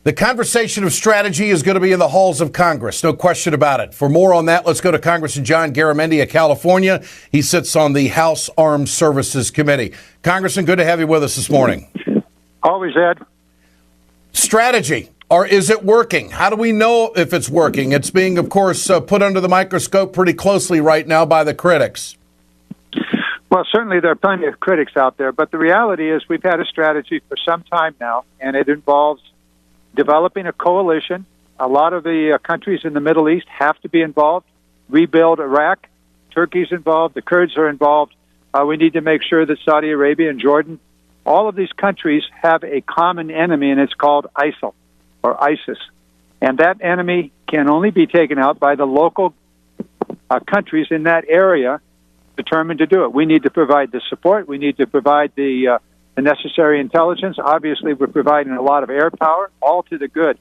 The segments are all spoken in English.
The conversation of strategy is going to be in the halls of Congress, no question about it. For more on that, let's go to Congressman John Garamendi of California. He sits on the House Armed Services Committee. Congressman, good to have you with us this morning. Always, Ed. Strategy, or is it working? How do we know if it's working? It's being, of course, put under the microscope pretty closely right now by the critics. Well, certainly there are plenty of critics out there, but the reality is we've had a strategy for some time now, and it involves developing a coalition. A lot of the countries in the Middle East have to be involved. Rebuild Iraq. Turkey's involved. The Kurds are involved. We need to make sure that Saudi Arabia and Jordan, all of these countries have a common enemy, and it's called ISIL or ISIS. And that enemy can only be taken out by the local countries in that area determined to do it. We need to provide the support. We need to provide the necessary intelligence. Obviously, we're providing a lot of air power, all to the good.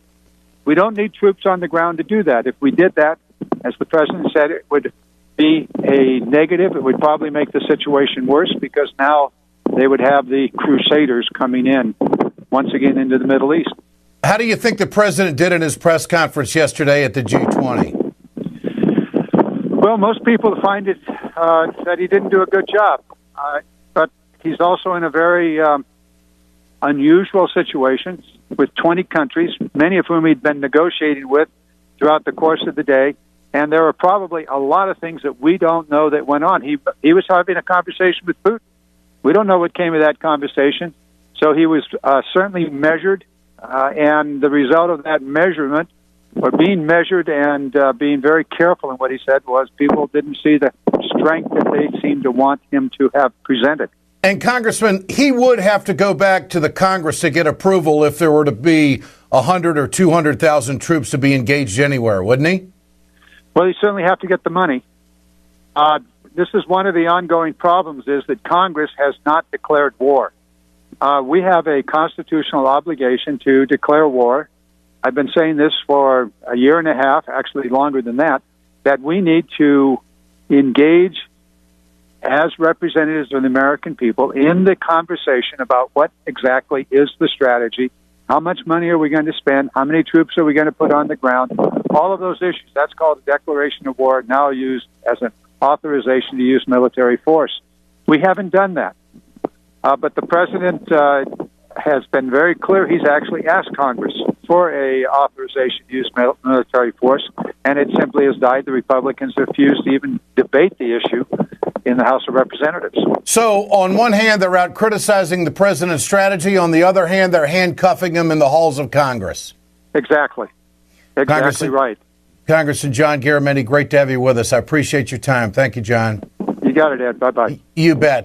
We don't need troops on the ground to do that. If we did that, as the president said, it would be a negative. It would probably make the situation worse because now they would have the crusaders coming in once again into the Middle East. How do you think the president did in his press conference yesterday at the G20? Well, most people find it that he didn't do a good job. But he's also in a very unusual situation with 20 countries, many of whom he'd been negotiating with throughout the course of the day. And there are probably a lot of things that we don't know that went on. He was having a conversation with Putin. We don't know what came of that conversation. So he was certainly measured. And the result of that measurement, or being measured and being very careful in what he said, was people didn't see the strength that they seemed to want him to have presented. And, Congressman, he would have to go back to the Congress to get approval if there were to be 100 or 200,000 troops to be engaged anywhere, wouldn't he? Well, he certainly have to get the money. This is one of the ongoing problems, is that Congress has not declared war. We have a constitutional obligation to declare war. I've been saying this for a year and a half, actually longer than that we need to engage as representatives of the American people in the conversation about what exactly is the strategy, how much money are we going to spend, how many troops are we going to put on the ground, all of those issues. That's called a declaration of war, now used as an authorization to use military force. We haven't done that. But the president has been very clear. He's actually asked Congress for a authorization to use military force, and it simply has died. The Republicans refused to even debate the issue in the House of Representatives. So on one hand, they're out criticizing the president's strategy. On the other hand, they're handcuffing him in the halls of Congress. Exactly right. Congressman John Garamendi, great to have you with us. I appreciate your time. Thank you, John. You got it, Ed. Bye-bye. You bet.